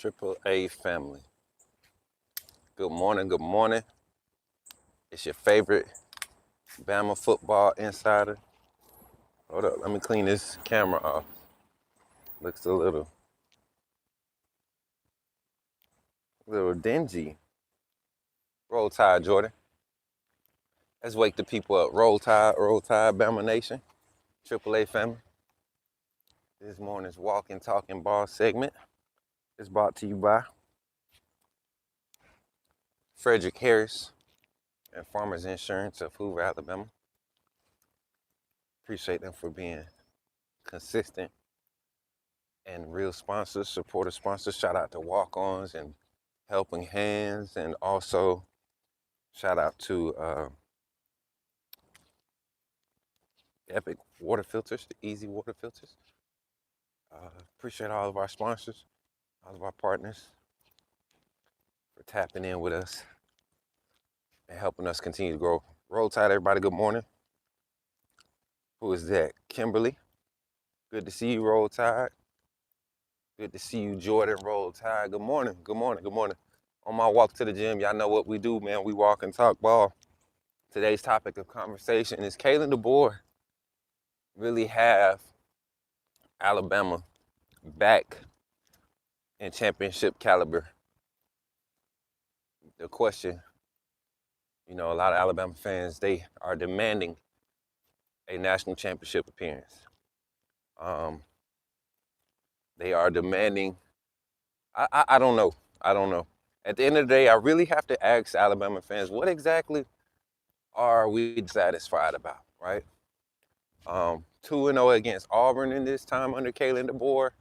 Triple A family. Good morning, good morning. It's your favorite Bama football insider. Hold up, let me clean this camera off. Looks a little dingy. Roll Tide, Jordan. Let's wake the people up. Roll Tide, Bama Nation. Triple A family. This morning's Walking Talking Ball segment is brought to you by Frederick Harris and Farmers Insurance of Hoover, Alabama. Appreciate them for being consistent and real sponsors, supportive sponsors. Shout out to Walk-Ons and Helping Hands, and also shout out to Epic Water Filters, the Easy Water Filters. Appreciate all of our sponsors, all of our partners for tapping in with us and helping us continue to grow. Roll Tide, everybody. Good morning. Who is that? Kimberly. Good to see you, Roll Tide. Good to see you, Jordan. Roll Tide. Good morning. Good morning. Good morning. On my walk to the gym, y'all know what we do, man. We walk and talk ball. Today's topic of conversation is Kalen DeBoer really have Alabama back in championship caliber? The question, a lot of Alabama fans, they are demanding a national championship appearance. They are demanding, I don't know. At the end of the day, I really have to ask Alabama fans, what exactly are we satisfied about, right? 2-0 against Auburn in this time under Kalen DeBoer.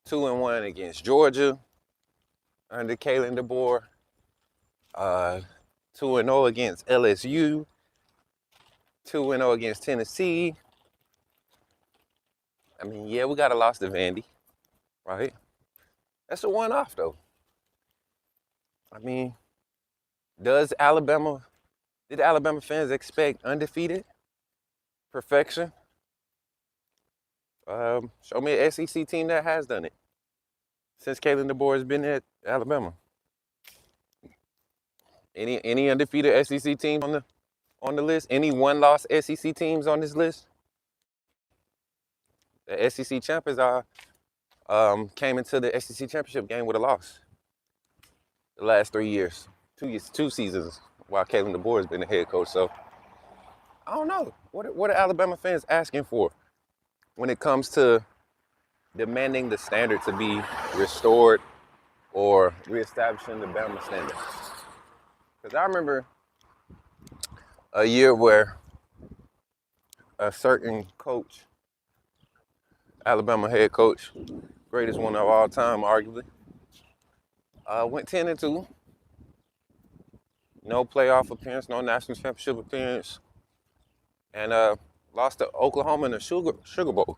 2-1 against Georgia under Kalen DeBoer. 2-0 against LSU. 2-0 against Tennessee. I mean, yeah, we got a loss to Vandy, right? That's a one-off, though. I mean, did Alabama fans expect undefeated perfection? Show me an SEC team that has done it since Kalen DeBoer has been at Alabama. Any undefeated SEC teams on the list? Any one-loss SEC teams on this list? The SEC champions came into the SEC championship game with a loss. The last 3 years, 2 seasons while Kalen DeBoer has been the head coach. So I don't know. What are Alabama fans asking for when it comes to demanding the standard to be restored or reestablishing the Bama standard? Because I remember a year where a certain coach, Alabama head coach, greatest one of all time, arguably, went 10-2. No playoff appearance, no national championship appearance, and lost to Oklahoma in the Sugar Bowl.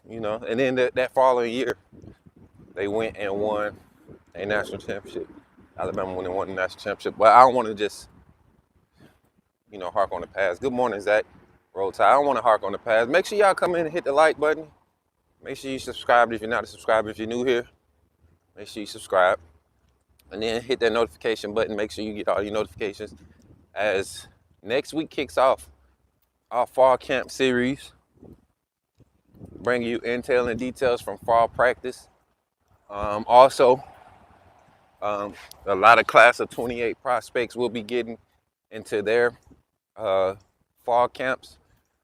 And then that following year, they went and won a national championship. Alabama went and won the national championship. But I don't want to just, hark on the past. Good morning, Zach. Roll Tide. I don't want to hark on the past. Make sure y'all come in and hit the like button. Make sure you subscribe if you're not a subscriber. If you're new here, make sure you subscribe. And then hit that notification button. Make sure you get all your notifications as next week kicks off our fall camp series. Bring you intel and details from fall practice. Also, a lot of class of 28 prospects will be getting into their fall camps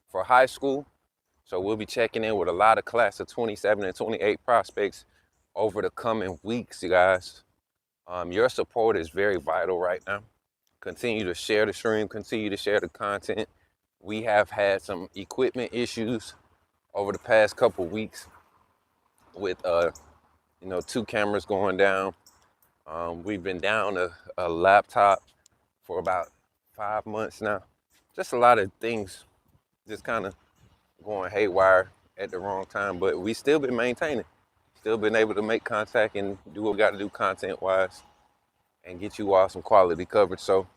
for high school. So we'll be checking in with a lot of class of 27 and 28 prospects over the coming weeks, you guys. Your support is very vital right now. Continue to share the stream, continue to share the content. We have had some equipment issues over the past couple weeks with 2 cameras going down. We've been down a laptop for about 5 months now. Just a lot of things just kind of going haywire at the wrong time, but we still been maintaining. Still been able to make contact and do what we got to do content-wise and get you all some quality coverage. So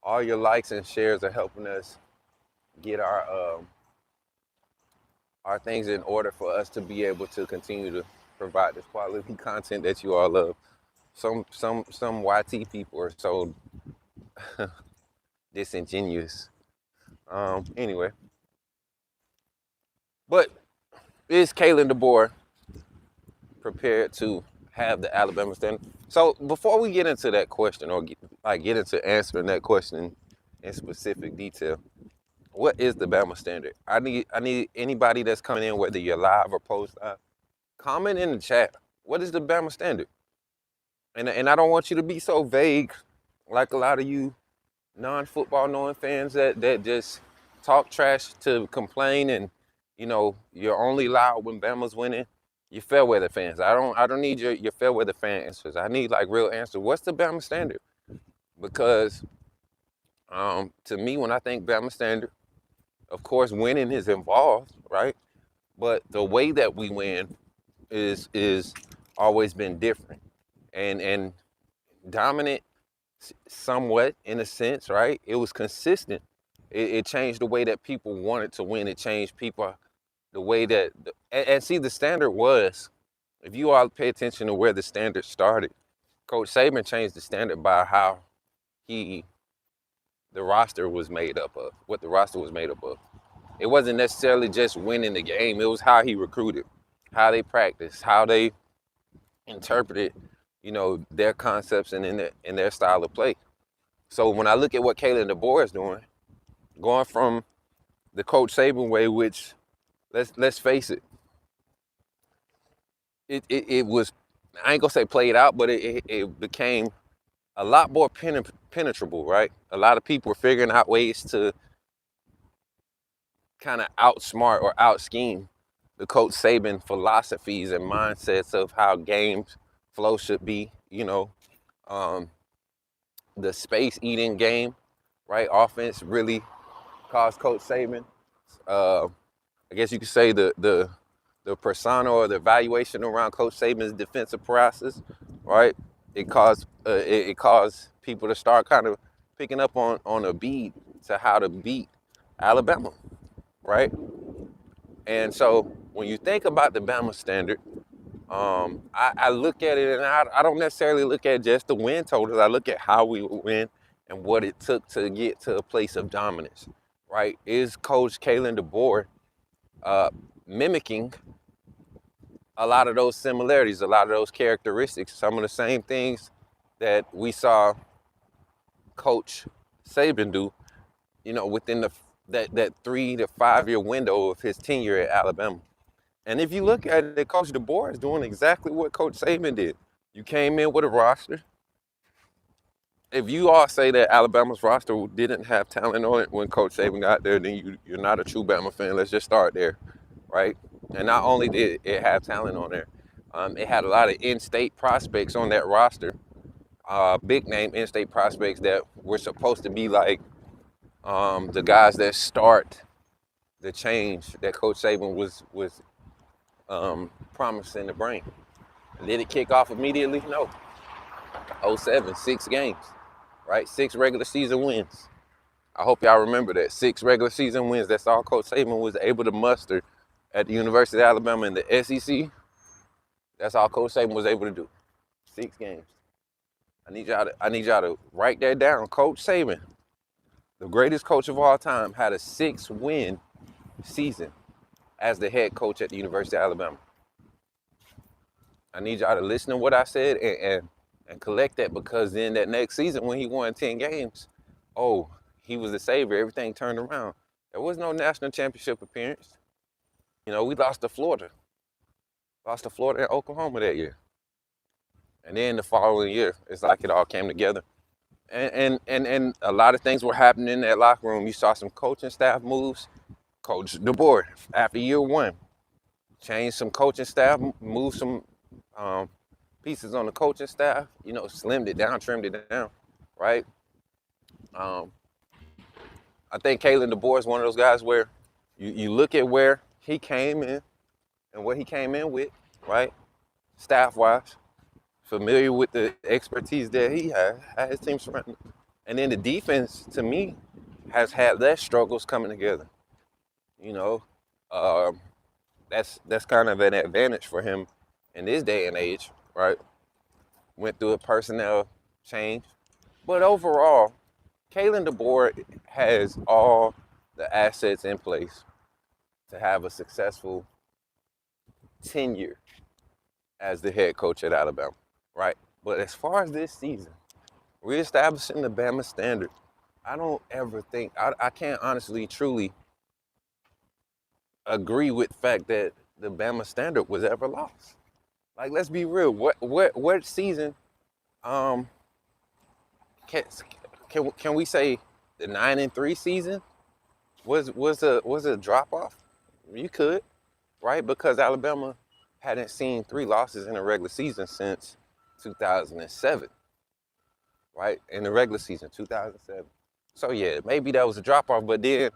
all your likes and shares are helping us get our things in order for us to be able to continue to provide this quality content that you all love. Some YT people are so disingenuous. Anyway, but is Kalen DeBoer prepared to have the Alabama standard? So before we get into that question, or get into answering that question in specific detail, what is the Bama standard? I need anybody that's coming in, whether you're live or post live, comment in the chat. What is the Bama standard? And I don't want you to be so vague, like a lot of you non-football knowing fans that just talk trash to complain, and you're only loud when Bama's winning. You fair weather fans. I don't need your fair weather fan answers. I need like real answers. What's the Bama standard? Because to me, when I think Bama standard, of course winning is involved, right? But the way that we win is always been different and dominant somewhat, in a sense, right? It was consistent. It changed the way that people wanted to win. It changed people the way that and see, the standard was, if you all pay attention to where the standard started, Coach Saban changed the standard by how the roster was made up of, what the roster was made up of. It wasn't necessarily just winning the game. It was how he recruited, how they practiced, how they interpreted, their concepts and in their style of play. So when I look at what Kalen DeBoer is doing, going from the Coach Saban way, which let's face it, it was, I ain't gonna say played out, but it became a lot more penetrable, right? A lot of people were figuring out ways to kind of outsmart or out-scheme the Coach Saban philosophies and mindsets of how games flow should be, the space eating game, right? Offense really caused Coach Saban. I guess you could say the persona or the evaluation around Coach Saban's defensive process, right? It caused people to start kind of picking up on a beat to how to beat Alabama, right? And so when you think about the Bama standard, I look at it, and I don't necessarily look at just the win totals. I look at how we win and what it took to get to a place of dominance, right? Is Coach Kalen DeBoer mimicking a lot of those similarities, a lot of those characteristics, some of the same things that we saw Coach Saban do, within that 3 to 5 year window of his tenure at Alabama. And if you look at it, Coach DeBoer is doing exactly what Coach Saban did. You came in with a roster. If you all say that Alabama's roster didn't have talent on it when Coach Saban got there, then you're not a true Bama fan. Let's just start there, right? And not only did it have talent on there, it had a lot of in-state prospects on that roster, big name in-state prospects that were supposed to be like the guys that start the change that Coach Saban was promising to bring. Did it kick off immediately? No. 07, 6 games, right? 6 regular season wins. I hope y'all remember that. 6 regular season wins. That's all Coach Saban was able to muster at the University of Alabama in the SEC. That's all Coach Saban was able to do. 6 games. I need y'all to write that down. Coach Saban, the greatest coach of all time, had a 6-win season as the head coach at the University of Alabama. I need y'all to listen to what I said and collect that, because then that next season when he won 10 games, he was the savior. Everything turned around. There was no national championship appearance. We lost to Florida. Lost to Florida and Oklahoma that year. And then the following year, it's like it all came together. And a lot of things were happening in that locker room. You saw some coaching staff moves. Coach DeBoer, after year 1, changed some coaching staff, moved some pieces on the coaching staff, slimmed it down, trimmed it down, right? I think Kalen DeBoer is one of those guys where you look at where he came in and what he came in with, right? Staff-wise, familiar with the expertise that he had his team surrounded. And then the defense, to me, has had less struggles coming together. That's kind of an advantage for him in this day and age, right? Went through a personnel change. But overall, Kalen DeBoer has all the assets in place to have a successful tenure as the head coach at Alabama, right? But as far as this season, reestablishing the Bama standard, I don't ever think, I can't honestly, truly agree with the fact that the Bama standard was ever lost. Like, let's be real. What season can can we say the 9-3 season was a drop off? You could, right? Because Alabama hadn't seen 3 losses in a regular season since 2007, right? In the regular season, 2007. So yeah, maybe that was a drop off, but then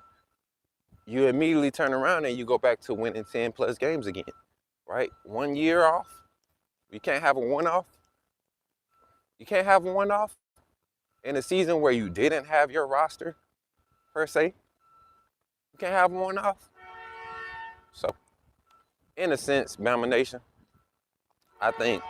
you immediately turn around and you go back to winning 10 plus games again, right? 1 year off. You can't have a one off. You can't have a one off in a season where you didn't have your roster per se. You can't have one off. So, in a sense, Bama Nation, I think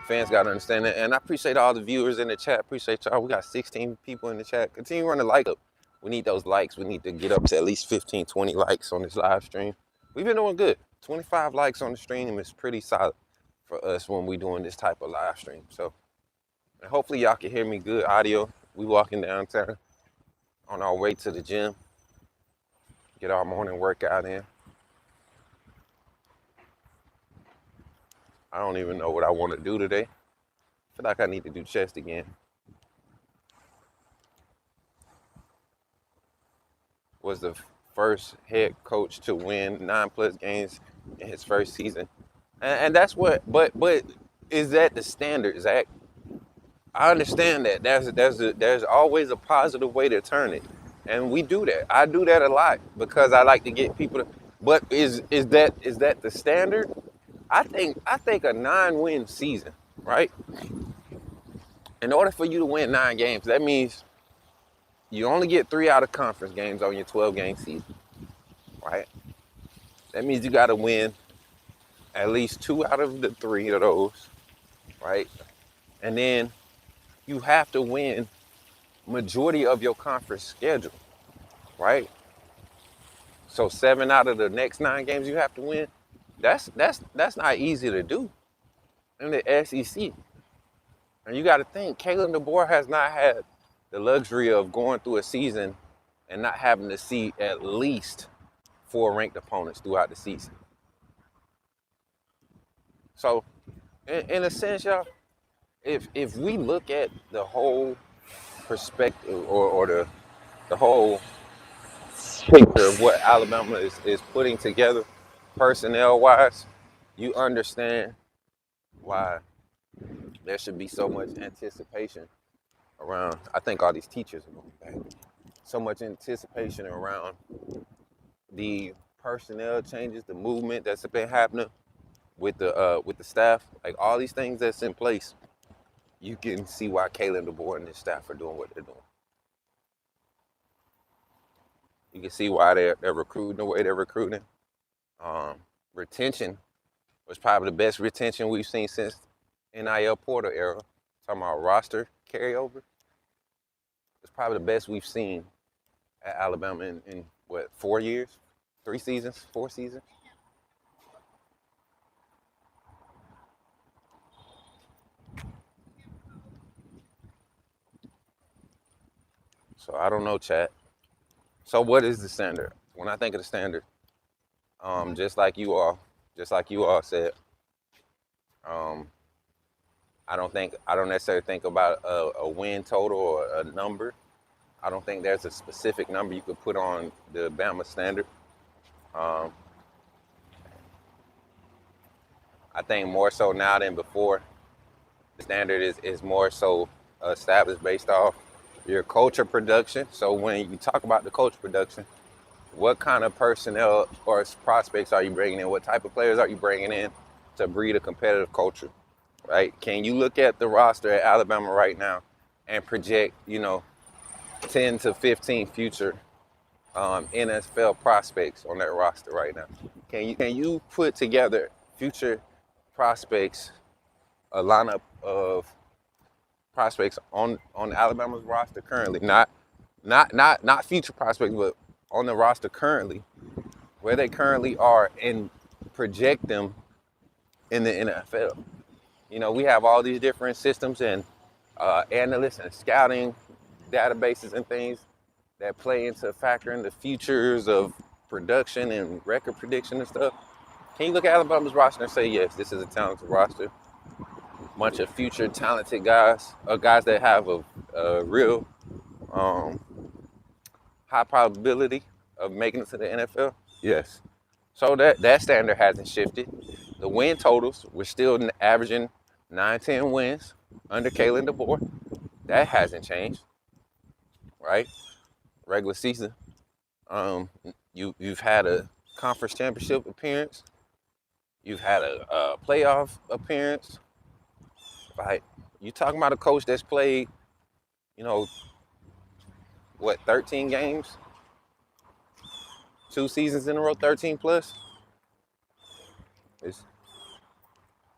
fans got to understand that. And I appreciate all the viewers in the chat. Appreciate y'all. We got 16 people in the chat. Continue running like up. We need those likes. We need to get up to at least 15, 20 likes on this live stream. We've been doing good. 25 likes on the stream is pretty solid for us when we doing this type of live stream. So, and hopefully y'all can hear me good audio. We walking downtown on our way to the gym. Get our morning workout in. I don't even know what I want to do today. I feel like I need to do chest again. Was the first head coach to win 9+ games in his first season. And that's what, but is that the standard, Zach? I understand that. There's always a positive way to turn it. And we do that. I do that a lot because I like to get people to, but is that the standard? I think a 9-win season, right? In order for you to win 9 games, that means you only get 3 out of conference games on your 12-game season, right? That means you got to win at least 2 out of the 3 of those, right? And then you have to win majority of your conference schedule, right? So 7 out of the next 9 games you have to win. That's not easy to do in the SEC. And you got to think, Kalen DeBoer has not had the luxury of going through a season and not having to see at least 4 ranked opponents throughout the season. So, in a sense, y'all, if we look at the whole perspective or the whole picture of what Alabama is putting together personnel-wise, you understand why there should be so much anticipation around. I think all these teachers are going back. So much anticipation around the personnel changes, the movement that's been happening with the staff, like all these things that's in place. You can see why Kalen DeBoer and his staff are doing what they're doing. You can see why they're recruiting the way they're recruiting. Retention was probably the best retention we've seen since NIL portal era. Talking about roster carryover. It's probably the best we've seen at Alabama in what, 4 years? 3 seasons? 4 seasons? So I don't know, chat. So what is the standard? When I think of the standard, just like you all said, I don't necessarily think about a win total or a number. I don't think there's a specific number you could put on the Bama standard. I think more so now than before, the standard is more so established based off your culture production. So when you talk about the culture production, what kind of personnel or prospects are you bringing in? What type of players are you bringing in to breed a competitive culture, right? Can you look at the roster at Alabama right now and project, 10 to 15 future NFL prospects on that roster right now? Can you put together future prospects, a lineup of prospects on Alabama's roster currently, not future prospects, but on the roster currently, where they currently are, and project them in the NFL. You know, we have all these different systems and analysts and scouting databases and things that play into factoring the futures of production and record prediction and stuff. Can you look at Alabama's roster and say, yes, this is a talented roster? Bunch of future talented guys, guys that have a real high probability of making it to the NFL? Yes. So that standard hasn't shifted. The win totals, we're still averaging 9-10 wins under Kalen DeBoer. That hasn't changed, right? Regular season. You've had a conference championship appearance. You've had a playoff appearance. Right? You talking about a coach that's played, 13 games? 2 seasons in a row, 13 plus?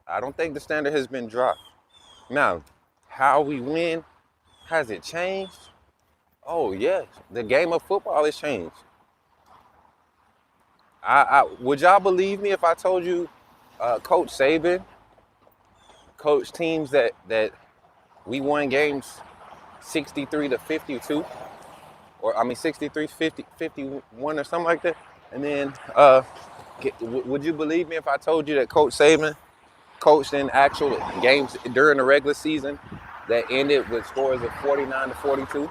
I don't think the standard has been dropped. Now, how we win, has it changed? Oh, yes. The game of football has changed. Would y'all believe me if I told you Coach Saban coached teams that we won games 63-52, or 63-51 or something like that? And then would you believe me if I told you that Coach Saban coached in actual games during the regular season that ended with scores of 49-42?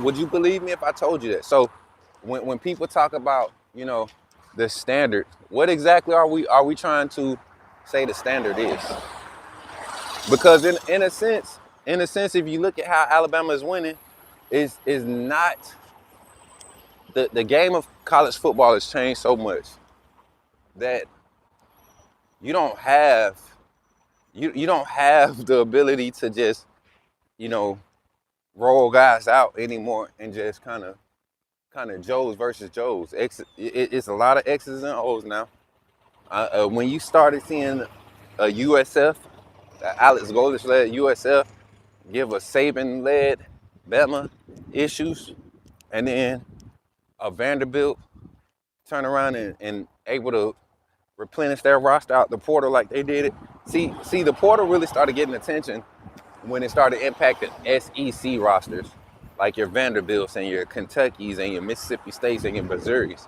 Would you believe me if I told you that? So when people talk about, the standard, what exactly are we trying to say the standard is? Because in a sense, if you look at how Alabama is winning, is not the game of college football has changed so much that you don't have the ability to just, roll guys out anymore and just kind of Joes versus Joes. It's a lot of X's and O's now. When you started seeing a USF, Alex Goldich-led USF, give a Saban-led Bama issues, and then a Vanderbilt turn around and able to replenish their roster out the portal like they did it. See, the portal really started getting attention when it started impacting SEC rosters, like your Vanderbilts and your Kentuckys and your Mississippi States and your Missouris.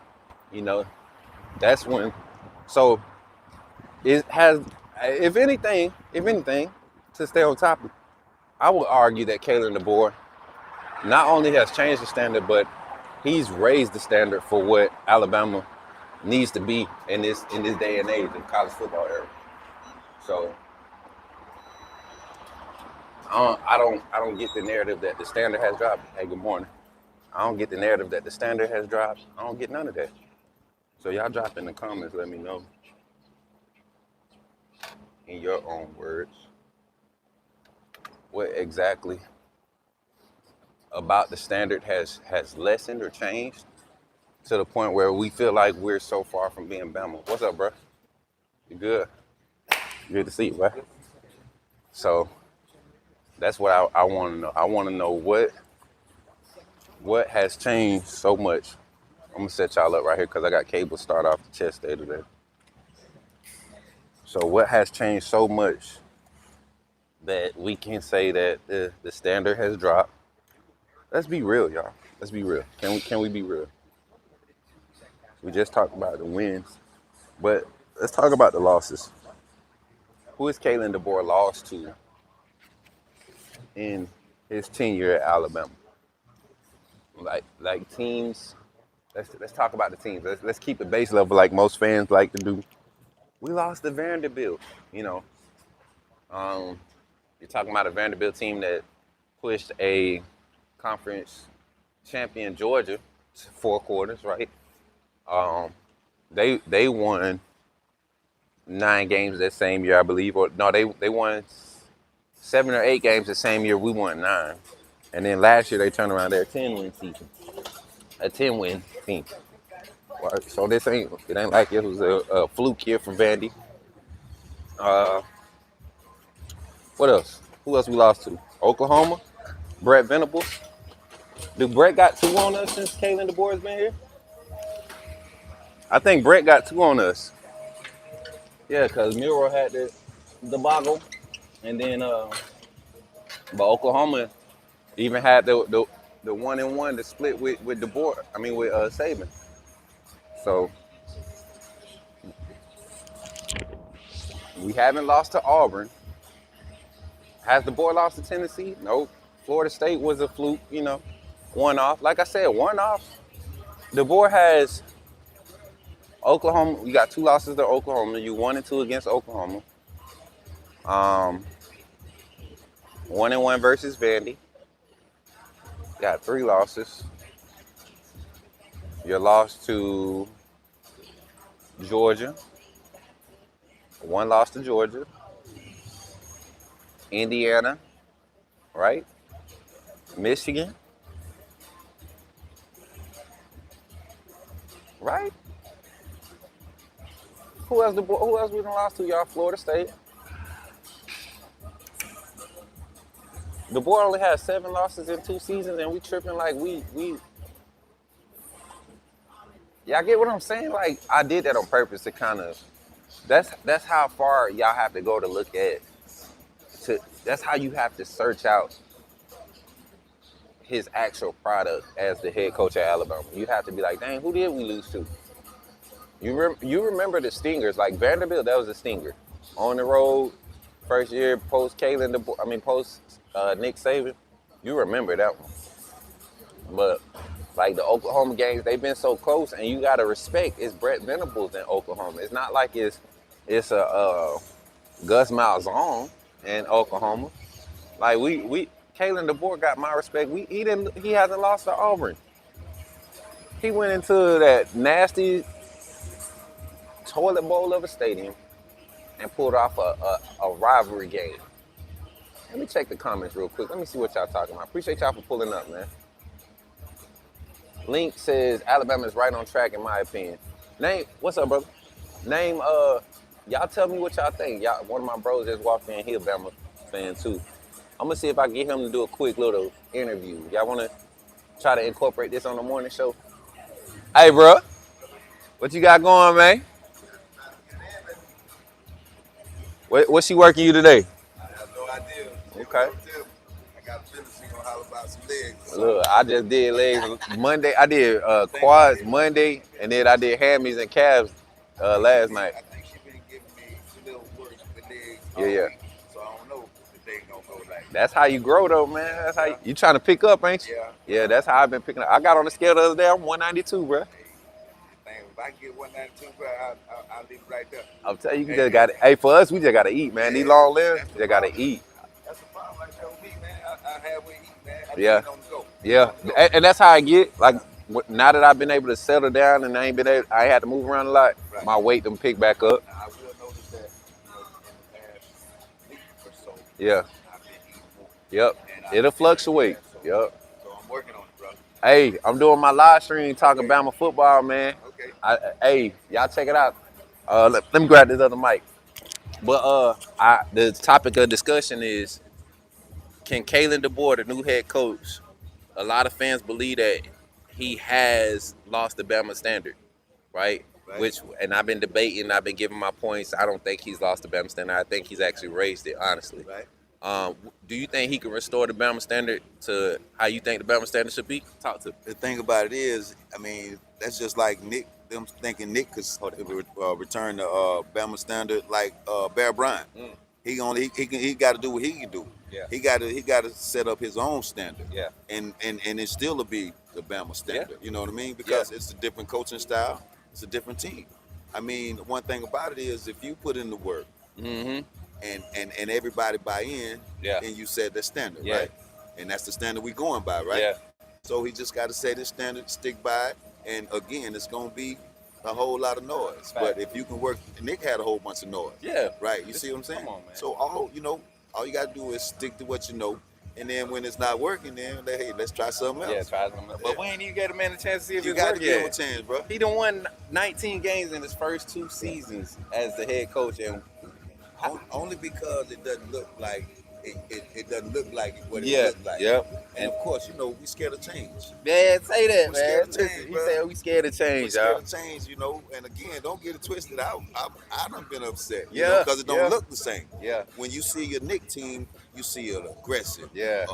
That's when. So it has, if anything, to stay on topic, I would argue that Kalen DeBoer not only has changed the standard, but he's raised the standard for what Alabama needs to be in this day and age in college football era. So I don't get the narrative that the standard has dropped. Hey, good morning. I don't get the narrative that the standard has dropped. I don't get none of that. So y'all drop in the comments, let me know in your own words what exactly about the standard has lessened or changed to the point where we feel like we're so far from being Bama. What's up, bro? You good? Good to see you, bro. So that's what I want to know. I want to know what has changed so much. I'm gonna set y'all up right here because I got cable start off the chest day today. So what has changed so much that we can say that the standard has dropped? Let's be real, y'all. Let's be real. Can we be real? We just talked about the wins, but let's talk about the losses. Who is Kalen DeBoer lost to in his tenure at Alabama? Like teams. Let's talk about the teams. Let's keep it base level like most fans like to do. We lost to Vanderbilt. You're talking about a Vanderbilt team that pushed a conference champion Georgia to 4 quarters, right? They won 9 games that same year, I believe. Or no, they won 7 or 8 games the same year. We won 9. And then last year they turned around their 10-win season. A 10-win team. Right, so it ain't like it was a fluke here from Vandy. Uh, what else? Who else we lost to? Oklahoma. Brett Venables. Do Brett got 2 on us since Kalen DeBoer has been here? I think Brett got 2 on us. Yeah, because Miro had the debacle, and then but Oklahoma even had the 1-1 to split with DeBoer. I mean with Saban. So we haven't lost to Auburn. Has DeBoer lost to Tennessee? Nope. Florida State was a fluke, one off. Like I said, one off. DeBoer has Oklahoma. You got 2 losses to Oklahoma. You 1-2 against Oklahoma. 1-1 versus Vandy. Got 3 losses. You lost to Georgia. 1 loss to Georgia. Indiana, right? Michigan, right? Who else we done lost to, y'all? Florida State. DeBoer only had 7 losses in 2 seasons, and we tripping like we. Y'all get what I'm saying? Like, I did that on purpose to kind of. That's how far y'all have to go to look at. That's how you have to search out his actual product as the head coach at Alabama. You have to be like, dang, who did we lose to? You remember the stingers, like Vanderbilt, that was a stinger. On the road, first year, post Kalen, post Nick Saban. You remember that one. But like the Oklahoma games, they've been so close, and you gotta respect it's Brett Venables in Oklahoma. It's not like it's a Gus Malzahn in Oklahoma. Like we Kalen DeBoer got my respect. He hasn't lost to Auburn. He went into that nasty toilet bowl of a stadium and pulled off a rivalry game. Let me check the comments real quick. Let me see what y'all talking about. Appreciate y'all for pulling up, man. Link says Alabama is right on track in my opinion. What's up, brother? Y'all tell me what y'all think. One of my bros just walked in. He a Bama fan too. I'm gonna see if I can get him to do a quick little interview. Y'all wanna try to incorporate this on the morning show? Hey, bro, what you got going, man? What's she working you today? I have no idea. Okay. I got a feeling she's gonna holler about some legs. Look, I just did legs Monday. I did quads Monday, and then I did hammies and calves last night. I think she's been giving me a little work with legs. Yeah. So I don't know if they gonna go like that. That's how you grow, though, man. That's how you trying to pick up, ain't you? Yeah. Yeah, that's how I've been picking up. I got on the scale the other day. I'm 192, bro. If I can get 192, bro, I'll leave it right there. I'm telling you, you just got to. Hey, for us, we just got to eat, man. These long limbs, you just got to eat. That's the problem right there with me, man. I halfway eat, man. I Yeah. on the go. Yeah, and that's how I get. Like now that I've been able to settle down and I ain't had to move around a lot. Right. My weight done pick back up. Now, I will notice that in the past week or so. Yeah. I've been eating more. Yep. It'll fluctuate. Yep. So I'm working on it, bro. Hey, I'm doing my live stream talking Bama football, man. Okay. Hey, y'all check it out. Let me grab this other mic. But the topic of discussion is, can Kalen DeBoer, the new head coach, a lot of fans believe that he has lost the Bama standard, right? And I've been debating, I've been giving my points. I don't think he's lost the Bama standard. I think he's actually raised it, honestly. Right. Do you think he can restore the Bama standard to how you think the Bama standard should be? Talk to me. The thing about it is, I mean, that's just like them thinking Nick could return the Bama standard like Bear Bryant. He got to do what he can do. Yeah. He got to set up his own standard. Yeah. And it still will be the Bama standard. Yeah. You know what I mean? Because it's a different coaching style. It's a different team. I mean, one thing about it is if you put in the work. Mm-hmm. And everybody buy in, and you set the standard, right? And that's the standard we going by, right? Yeah. So he just got to set his standard, stick by it, and again, it's gonna be a whole lot of noise. But if you can work, Nick had a whole bunch of noise. Yeah. Right. You see what I'm saying? Come on, man. So all you got to do is stick to what you know, And then when it's not working, then hey, let's try something else. Yeah, try something else. But we ain't even get a man a chance to see if You it's got to working give him a yet. chance, bro. He done won 19 games in his first 2 seasons as the head coach, and Only because it doesn't look like it doesn't look like what it yeah, looked like. yep. And of course, you know, we scared of change. Man, say that, We man. scared of change, Listen, he bro. said we scared of We change, scared y'all. of change, you know. And again, don't get it twisted. I done been upset, you Yeah, know, because it don't yeah. look the same. Yeah, When you see your Nick team, you see an aggressive, yeah,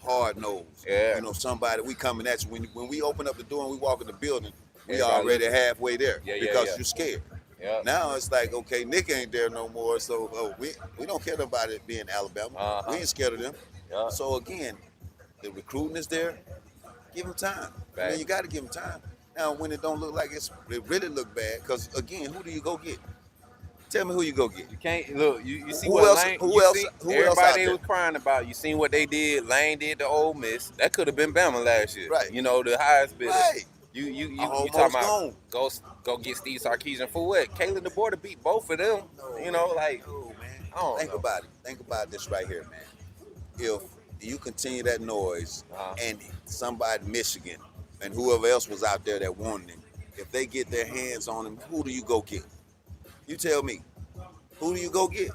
hard nose. yeah. You know, somebody we coming at you. When we open up the door and we walk in the building, we Everybody already looking. halfway there Yeah, yeah, because yeah. you're scared. Yeah. Now it's like, okay, Nick ain't there no more, so we don't care about it being Alabama. Uh-huh. We ain't scared of them. Yeah. So again, the recruiting is there. Give them time. I mean, you got to give them time. Now, when it don't look like it really look bad, because again, who do you go get? Tell me who you go get. You can't look. You see Who what else- Lane? who you else- See, who else everybody out they there? was crying about. You seen what they did? Lane did to Ole Miss. That could have been Bama last year. Right. You know, the highest bidder. Right. You Almost talking about gone. go get Steve Sarkisian for what? Kalen DeBoer to beat both of them. You know, like No, man. I don't Think know. about it. Think about this right here, man. If you continue that noise and somebody Michigan and whoever else was out there that wanted him, if they get their hands on him, who do you go get? You tell me. Who do you go get?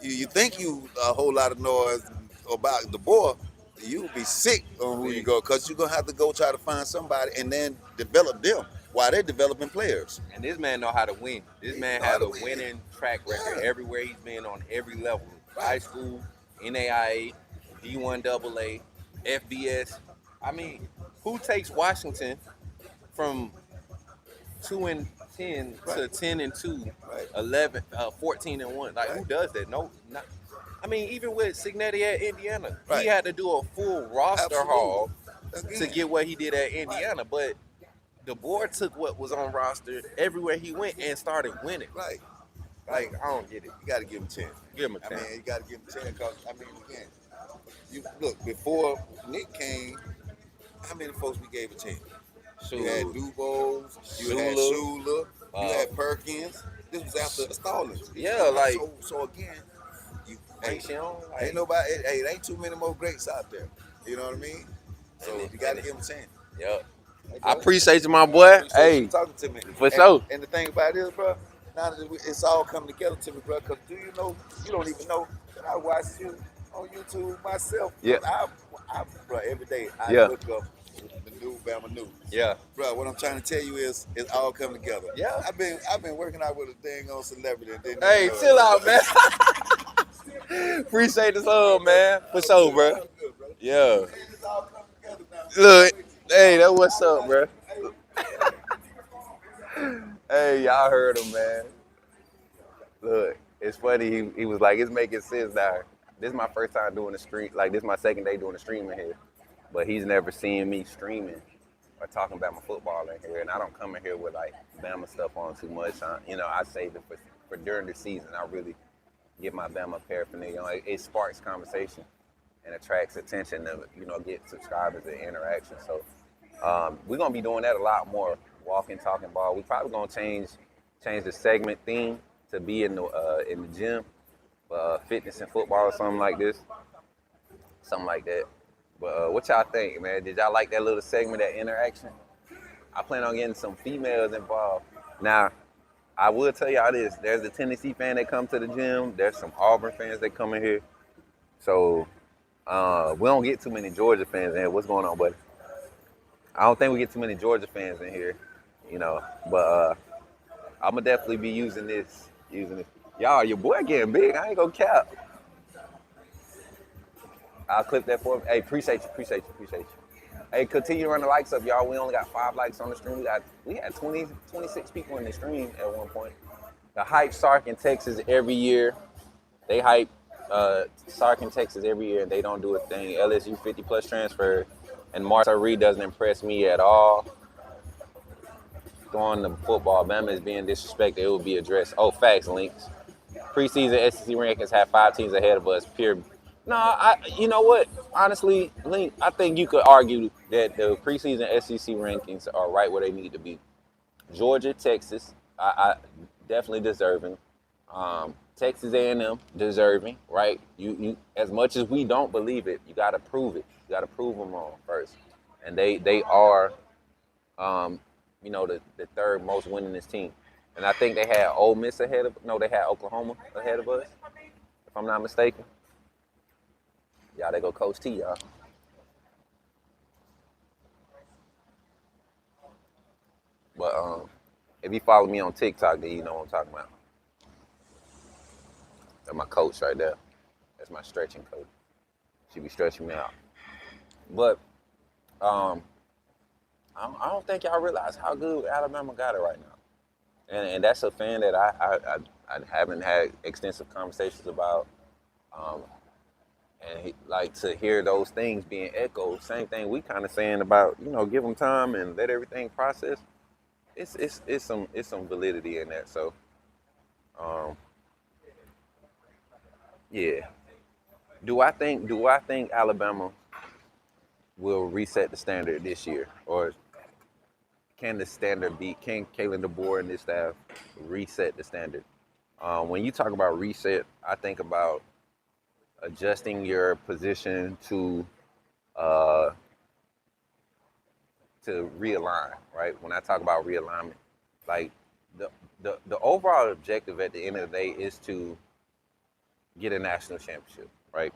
You think you a whole lot of noise about the boy, you'll be sick on who you go, because you're going to have to go try to find somebody and then develop them while they're developing players. And this man know how to win. This man has a winning track record everywhere he's been on every level. High school, NAIA, D1 AA, FBS. I mean, who takes Washington from 2-10 to 10-2, 11, 14-1? Like, who does that? No, not. I mean, even with Signetti at Indiana, he had to do a full roster haul to get what he did at Indiana. But DeBoer took what was on roster everywhere he went and started winning. Right. Like, I don't get it. You got to give him 10. Give him a 10. I mean, you got to give him 10 because, I mean, again, you look, before Nick came, how many folks we gave a 10? You had Dubose, you had Shula, you had Perkins. This was after Stallings. Yeah, like. So again, ain't nobody, it ain't too many more greats out there. You know what I mean? So you got to give him 10. Yeah. I appreciate you, my boy. Hey, talking to me. For sure. And the thing about it is, bro, now that it's all coming together to me, bro, because do you know, you don't even know that I watch you on YouTube myself. Yeah. Bro, every day I look up the new Bama news. Yeah. Bro, what I'm trying to tell you is it's all coming together. Yeah. I've been working out with a dang on celebrity. And didn't hey, chill out, man. Appreciate this love, man. For sure, bro. Yeah. It's all coming together now. Look, hey, that's what's up, bro. Hey, y'all heard him, man. Look, it's funny. He was like, it's making sense now. This is my first time doing the stream. Like, this is my second day doing the streaming here. But he's never seen me streaming or talking about my football in here. And I don't come in here with, like, Bama stuff on too much. I save it for during the season. I really get my Bama paraphernalia on. It sparks conversation and attracts attention to, get subscribers and interaction. So we're going to be doing that a lot more. Walking, talking ball. We probably gonna change the segment theme to be in the gym, fitness and football or something like this, something like that. But what y'all think, man? Did y'all like that little segment, that interaction? I plan on getting some females involved. Now, I will tell y'all this: there's a Tennessee fan that come to the gym. There's some Auburn fans that come in here. So we don't get too many Georgia fans in here. What's going on, buddy? I don't think we get too many Georgia fans in here. But I'm gonna definitely be using this. Y'all, your boy getting big. I ain't gonna cap. I'll clip that for him. Hey, appreciate you. Hey, continue to run the likes up, y'all. We only got 5 likes on the stream. We had 26 people in the stream at one point. The hype Sark in Texas every year. They hype Sark in Texas every year, and they don't do a thing. LSU 50+ transfer, and Martha Reed doesn't impress me at all. Throwing the football, Bama is being disrespected. It will be addressed. Oh, facts, Links. Preseason SEC rankings have 5 teams ahead of us. No, you know what? Honestly, Link, I think you could argue that the preseason SEC rankings are right where they need to be. Georgia, Texas, I definitely deserving. Texas A&M deserving, right? You as much as we don't believe it, you got to prove it. You got to prove them wrong first, and they are, the third most winningest team, and I think they had Ole Miss ahead of they had Oklahoma ahead of us, if I'm not mistaken. Yeah, they go Coach T, y'all. But if you follow me on TikTok, then you know what I'm talking about. That's my coach right there. That's my stretching coach. She be stretching me out. But I don't think y'all realize how good Alabama got it right now. And that's a fan that I haven't had extensive conversations about. And like to hear those things being echoed, same thing we kind of saying about, give them time and let everything process. It's some validity in that. So, yeah. Do I think Alabama will reset the standard this year, or can Kalen DeBoer and his staff reset the standard? When you talk about reset, I think about adjusting your position to realign, right? When I talk about realignment, like the overall objective at the end of the day is to get a national championship, right?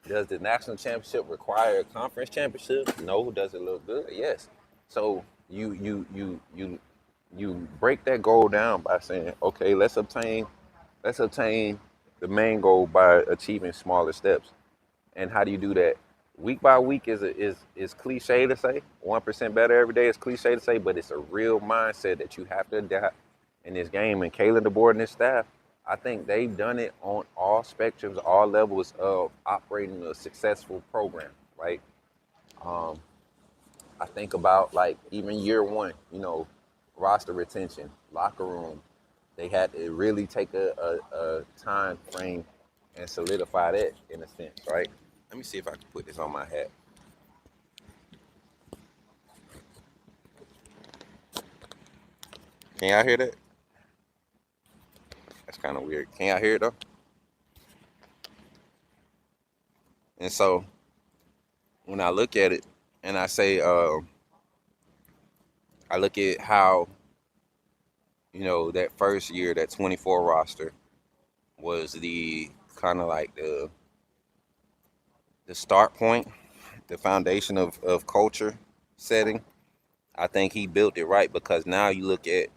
Does the national championship require a conference championship? No. Does it look good? Yes. So you break that goal down by saying, okay, let's obtain the main goal by achieving smaller steps. And how do you do that? Week by week is cliche to say. 1% better every day is cliche to say, but it's a real mindset that you have to adapt in this game. And Kalen DeBoer and his staff, I think they've done it on all spectrums, all levels of operating a successful program, right? I think about like even year one, roster retention, locker room. They had to really take a time frame and solidify that in a sense, right? Let me see if I can put this on my hat. Can y'all hear that? That's kind of weird. Can y'all hear it though? And so when I look at it and I say, I look at how, that first year, that 24 roster was the kind of like the start point, the foundation of culture setting. I think he built it right, because now you look at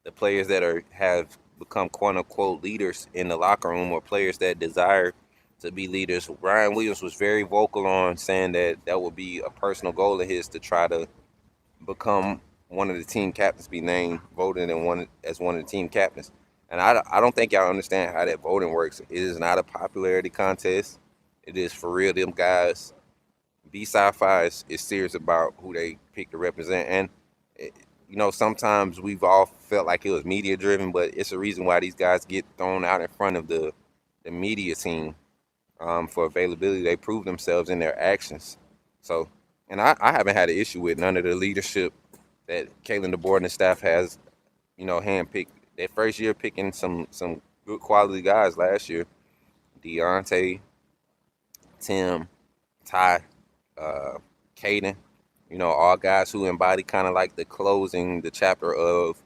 the players that have become quote unquote leaders in the locker room, or players that desire to be leaders. Brian Williams was very vocal on saying that would be a personal goal of his to try to become one of the team captains, be named, voted as one of the team captains. And I don't think y'all understand how that voting works. It is not a popularity contest. It is for real. Them guys, B-Sci-Fi is serious about who they pick to represent. And, sometimes we've all felt like it was media driven, but it's a reason why these guys get thrown out in front of the media team for availability. They prove themselves in their actions. So, and I haven't had an issue with none of the leadership that Kalen DeBoer and the staff has, handpicked. That first year picking some good quality guys last year. Deontay, Tim, Ty, Caden, all guys who embody kind of like the chapter of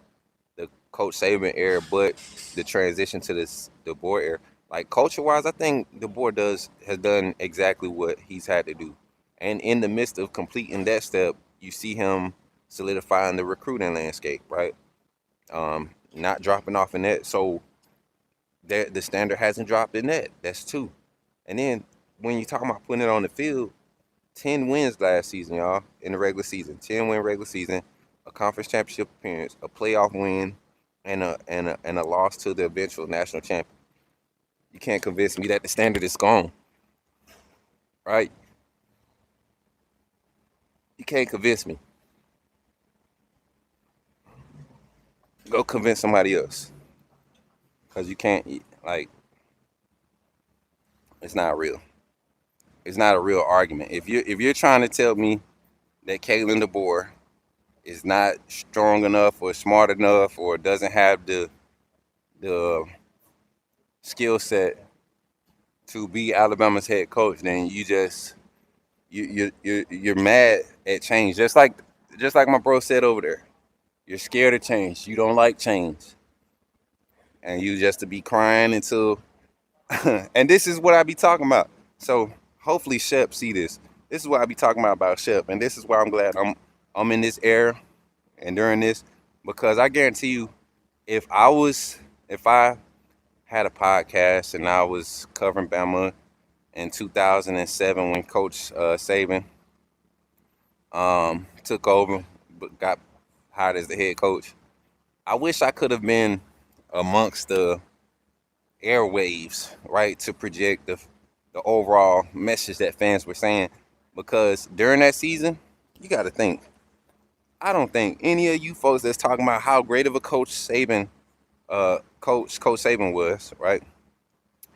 the Coach Saban era, but the transition to this DeBoer era. Like culture-wise, I think DeBoer has done exactly what he's had to do. And in the midst of completing that step, you see him solidifying the recruiting landscape, right? Not dropping off in that. So the standard hasn't dropped in that. That's two. And then when you talk about putting it on the field, 10 wins last season, y'all, in the regular season. 10-win regular season, a conference championship appearance, a playoff win, and a loss to the eventual national champion. You can't convince me that the standard is gone, right? You can't convince me. Go convince somebody else, because you can't, it's not real. It's not a real argument. If you're trying to tell me that Kalen DeBoer is not strong enough or smart enough or doesn't have the the skill set to be Alabama's head coach, then you're mad at change. Just like my bro said over there. You're scared of change. You don't like change. And you just to be crying until and this is what I be talking about. So hopefully Shep see this. This is what I be talking about Shep. And this is why I'm glad I'm in this era and during this, because I guarantee you, if I had a podcast and I was covering Bama in 2007 when Coach Saban took over, but got hired as the head coach, I wish I could have been amongst the airwaves, right, to project the overall message that fans were saying. Because during that season, you got to think, I don't think any of you folks that's talking about how great of a Coach Saban was, right?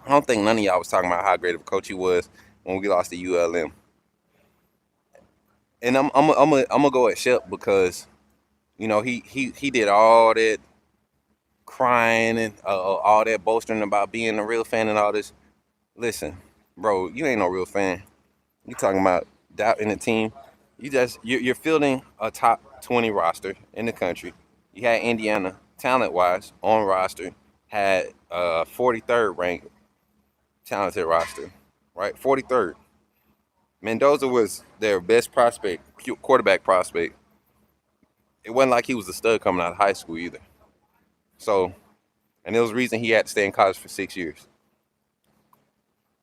I don't think none of y'all was talking about how great of a coach he was when we lost to ULM. And I'm gonna go at Shep because, you know, he did all that crying and all that boasting about being a real fan and all this. Listen, bro, you ain't no real fan. You talking about doubting the team. You're fielding a top 20 roster in the country. You had Indiana, talent-wise, on roster, had 43rd ranked talented roster, right? 43rd. Mendoza was their best prospect, quarterback prospect. It wasn't like he was a stud coming out of high school either. So, and there was a reason he had to stay in college for 6 years.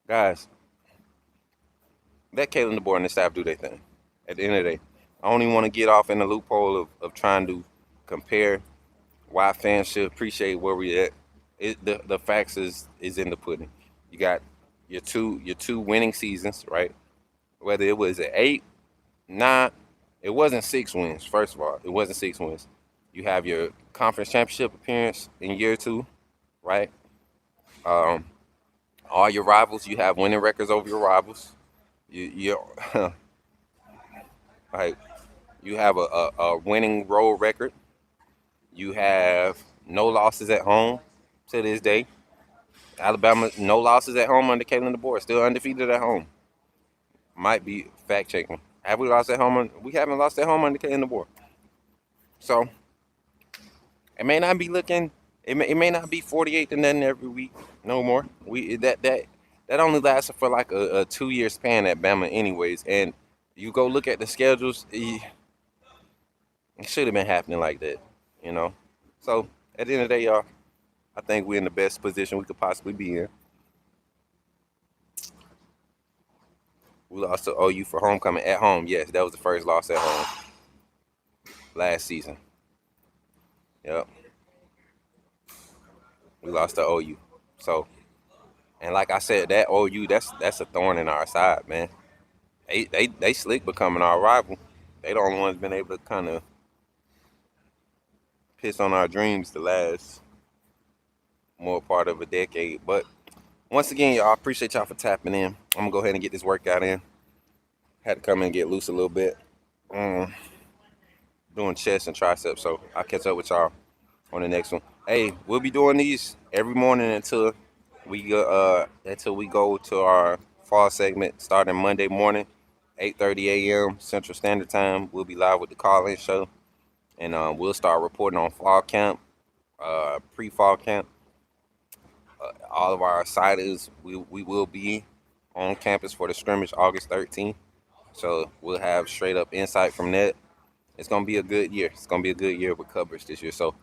Guys, let Kalen, DeBoer, and the staff do their thing. At the end of the day, I don't even want to get off in the loophole of trying to compare why fans should appreciate where we at. The facts is in the pudding. You got your two winning seasons, right? Whether it was an 8, 9, it wasn't 6 wins. First of all, it wasn't 6 wins. You have your conference championship appearance in year 2, right? All your rivals, you have winning records over your rivals. You like you have a winning road record. You have no losses at home to this day. Alabama, no losses at home under Kalen DeBoer, still undefeated at home. Might be fact checking. Have we lost at home? We haven't lost at home under Kalen DeBoer. So it may not be looking. It may not be 48 to nothing every week. No more. That only lasts for like a 2-year span at Bama, anyways. And you go look at the schedules. It should have been happening like that, you know. So at the end of the day, y'all, I think we're in the best position we could possibly be in. We lost to OU for homecoming at home. Yes, that was the first loss at home last season. Yep. We lost to OU. So, and like I said, that OU, that's a thorn in our side, man. They slick becoming our rival. They the only ones been able to kind of piss on our dreams the last more part of a decade. But once again, y'all, I appreciate y'all for tapping in. I'm gonna go ahead and get this workout in. Had to come in and get loose a little bit. Doing chest and triceps, so I'll catch up with y'all on the next one. Hey, we'll be doing these every morning until we go to our fall segment starting Monday morning, 8:30 a.m. Central Standard Time. We'll be live with the call-in show, and we'll start reporting on fall camp, pre-fall camp. All of our siders, we will be on campus for the scrimmage August 13th. So we'll have straight up insight from that. It's going to be a good year. It's going to be a good year with coverage this year. So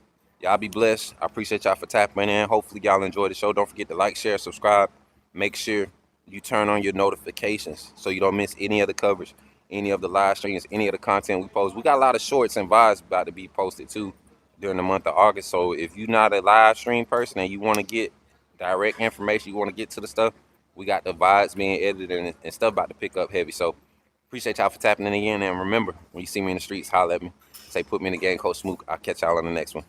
y'all be blessed. I appreciate y'all for tapping in. Hopefully y'all enjoy the show. Don't forget to like, share, subscribe. Make sure you turn on your notifications so you don't miss any of the coverage, any of the live streams, any of the content we post. We got a lot of shorts and vibes about to be posted too during the month of August. So if you're not a live stream person and you want to get direct information, you want to get to the stuff, we got the vibes being edited and stuff about to pick up heavy. So appreciate y'all for tapping in again. And remember, when you see me in the streets, holler at me. Say, put me in the game, Coach Smook. I'll catch y'all on the next one.